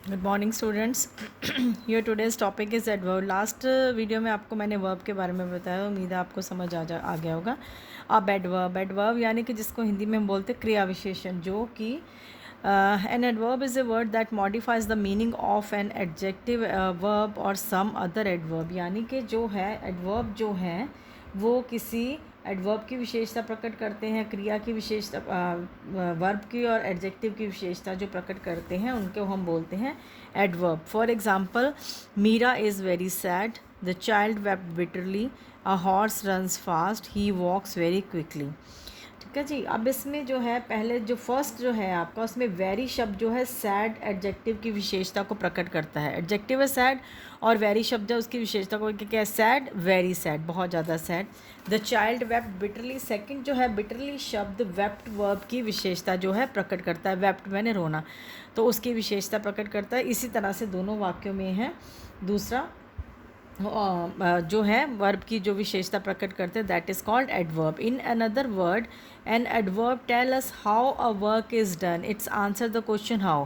Good morning students. Your today's topic is adverb. Last video में आपको मैंने verb के बारे में बताया, उम्मीद है आपको समझ आ गया होगा। अब एडवर्ब, एडवर्ब यानी कि जिसको हिंदी में हम बोलते हैं क्रिया विशेषण, जो कि an adverb is a word that modifies the meaning of an adjective verb और सम अदर एडवर्ब। यानी कि जो है एडवर्ब जो है वो किसी एडवर्ब की विशेषता प्रकट करते हैं, क्रिया की विशेषता, वर्ब की और एडजेक्टिव की विशेषता जो प्रकट करते हैं उनको हम बोलते हैं adverb. For example, Meera is very sad, the child wept bitterly, a horse runs fast, he walks very quickly. ठीक है जी। अब इसमें जो है पहले जो फर्स्ट जो है आपका, उसमें वेरी शब्द जो है सैड एडजेक्टिव की विशेषता को प्रकट करता है। एडजेक्टिव है सैड और वेरी शब्द है उसकी विशेषता को क्या है, सैड, वेरी सैड, बहुत ज़्यादा sad. The child wept bitterly, second जो है बिटरली शब्द वेप्ट वर्ब की विशेषता जो है प्रकट करता है। वेप्ट मैंने रोना, तो उसकी विशेषता प्रकट करता है। इसी तरह से दोनों वाक्यों में है। दूसरा जो है वर्ब की जो विशेषता प्रकट करते हैं, that is called adverb. In another word, an adverb tell us how a work is done, it's answer the question how.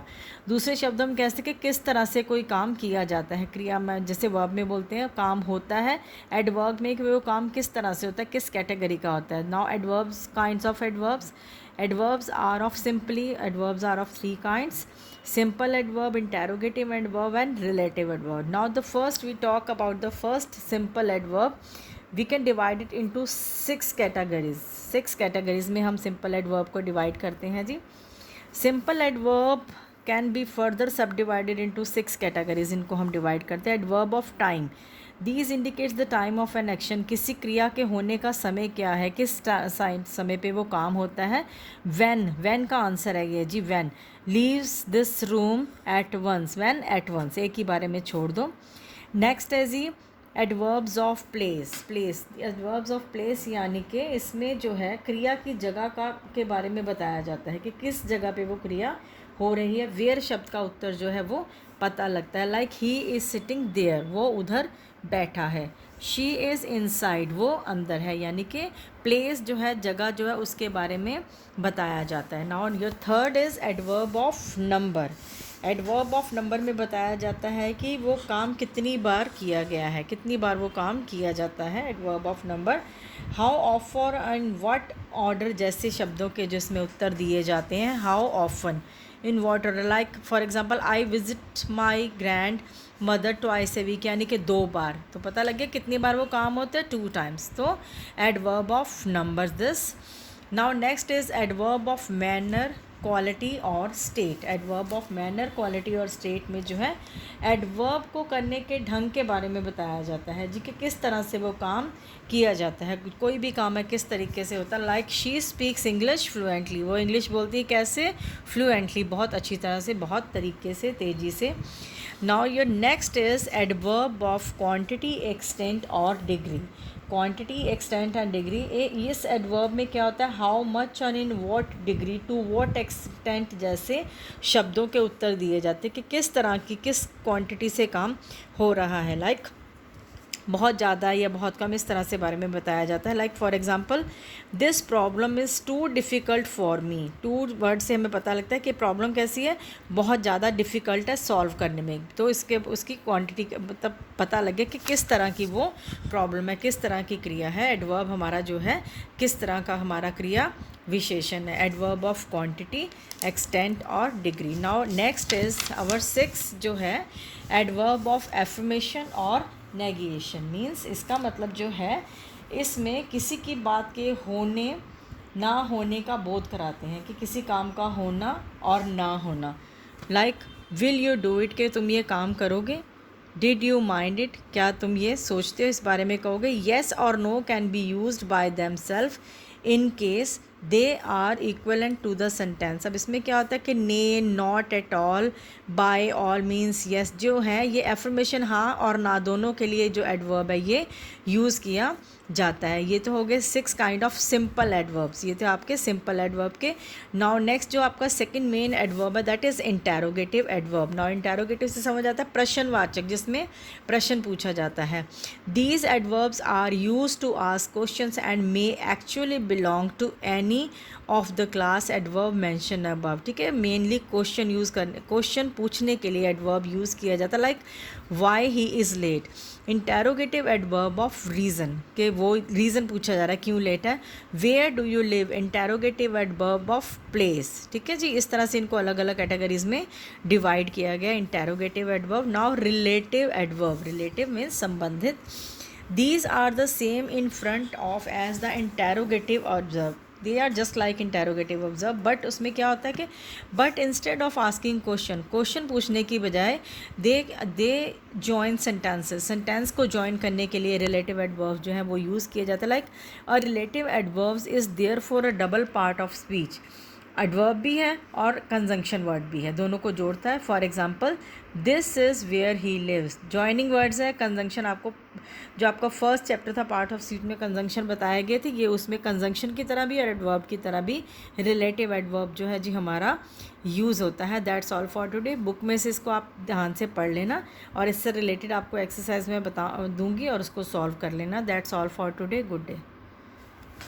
दूसरे शब्दों में कहते हैं कि किस तरह से कोई काम किया जाता है। क्रिया में जैसे वर्ब में बोलते हैं काम होता है, एडवर्ब में कि वो काम किस तरह से होता है, किस कैटेगरी का होता है। Now adverbs, kinds of adverbs. Adverbs are of simply, adverbs are of three kinds: simple adverb, interrogative adverb and relative adverb. Now the first we talk about the first simple adverb. We can divide it into six categories. Six categories में हम simple adverb को divide करते हैं जी। Simple adverb can be further subdivided into six categories. इनको हम divide करते हैं। Adverb of time, these indicates the time of an action, किसी क्रिया के होने का समय क्या है, किस समय पे वो काम होता है। वैन का आंसर है ये जी, Van. Leaves this room at once, Van at once, एक ही बारे में छोड़ दो। नेक्स्ट है जी adverbs of place. Adverbs of place यानी कि इसमें जो है क्रिया की जगह का के बारे में बताया जाता है कि किस जगह पे वो क्रिया हो रही है। वेयर शब्द का उत्तर जो है वो पता लगता है। Like he is sitting there, वो उधर बैठा है। शी इज़ इनसाइड, वो अंदर है। यानी कि प्लेस जो है, जगह जो है, उसके बारे में बताया जाता है। Now your third is adverb of number. Adverb of number में बताया जाता है कि वो काम कितनी बार किया गया है, कितनी बार वो काम किया जाता है। Adverb of number. हाउ ऑफर एंड व्हाट ऑर्डर जैसे शब्दों के जिसमें उत्तर दिए जाते हैं। How often, in what order, like for example I visit my grandmother twice a week, यानी कि 2 बार। तो पता लग गया कितनी बार वो काम होता है, 2 टाइम्स। तो adverb of number this. Now next is adverb of manner, quality और state. Adverb of manner, quality और स्टेट में जो है एडवर्ब को करने के ढंग के बारे में बताया जाता है जी, कि किस तरह से वो काम किया जाता है। कोई भी काम है किस तरीके से होता है। Like she speaks English fluently, वो इंग्लिश बोलती है कैसे, फ्लुएंटली, बहुत अच्छी तरह से, बहुत तरीके से, तेज़ी से। Now your next is adverb of quantity, extent और degree. Quantity, extent and degree. इस एडवर्ब में क्या होता है, हाउ मच और in what degree, to what extent जैसे शब्दों के उत्तर दिए जाते हैं कि किस तरह की, किस क्वांटिटी से काम हो रहा है। लाइक बहुत ज़्यादा या बहुत कम, इस तरह से बारे में बताया जाता है। Like for example, this problem is too difficult for me. Too word से हमें पता लगता है कि प्रॉब्लम कैसी है, बहुत ज़्यादा डिफ़िकल्ट है सॉल्व करने में। तो इसके उसकी क्वांटिटी मतलब पता लगे कि किस तरह की वो प्रॉब्लम है, किस तरह की क्रिया है। एडवर्ब हमारा जो है किस तरह का हमारा क्रिया विशेषण है। एडवर्ब ऑफ क्वांटिटी, एक्सटेंट और degree. Now next is our 6 जो है एडवर्ब ऑफ एफर्मेशन और नेगेशन। मीन्स इसका मतलब जो है इसमें किसी की बात के होने ना होने का बोध कराते हैं कि किसी काम का होना और ना होना। Like will you do it, कि तुम ये काम करोगे। डिड यू माइंड इट, क्या तुम ये सोचते हो, इस बारे में कहोगे। येस और no can be used by them self in case they are equivalent to the sentence. अब इसमें क्या होता है कि ने, not at all, by all means yes जो है ये एफर्मेशन हाँ और ना दोनों के लिए जो एडवर्ब है ये यूज़ किया जाता है। ये तो हो गए 6 काइंड ऑफ सिंपल एडवर्ब्स, ये तो आपके सिंपल एडवर्ब के। नाउ नेक्स्ट जो आपका सेकंड मेन एडवर्ब है that is interrogative adverb. Now interrogative से समझ आता है प्रश्नवाचक, जिसमें प्रश्न पूछा जाता है। These adverbs are use to ask questions and may actually belong to any of the class adverb mention above. ठीक है, मेनली क्वेश्चन यूज़ करने, क्वेश्चन पूछने के लिए एडवर्ब यूज़ किया जाता है, like why he is late. Interrogative adverb of reason, के वो रीज़न पूछा जा रहा है क्यों लेट है। Where do you live, interrogative adverb of place. ठीक है जी, इस तरह से इनको अलग अलग कैटेगरीज में डिवाइड किया गया interrogative adverb. Now relative adverb, relative means संबंधित। These are the same in front of as the interrogative observe. They are just like interrogative observe, but उसमें क्या होता है कि but instead of asking question पूछने की बजाय दे join sentences, सेंटेंस को join करने के लिए relative adverbs जो है वो यूज़ किए जाते हैं। Like a relative adverbs is therefore a double part of speech. Adverb भी है और कंजंक्शन वर्ड भी है, दोनों को जोड़ता है। For example this is where he lives, joining words है। कंजंक्शन आपको जो आपका फर्स्ट चैप्टर था पार्ट ऑफ स्पीच में कंजंक्शन बताए गए थे, ये उसमें कंजंक्शन की तरह भी और एडवर्ब की तरह भी रिलेटिव एडवर्ब जो है जी हमारा यूज़ होता है। That's all for today. Book में से इसको आप ध्यान से पढ़ लेना और इससे रिलेटेड आपको एक्सरसाइज में बता दूंगी और उसको सॉल्व कर लेना। That's all for today. Good day.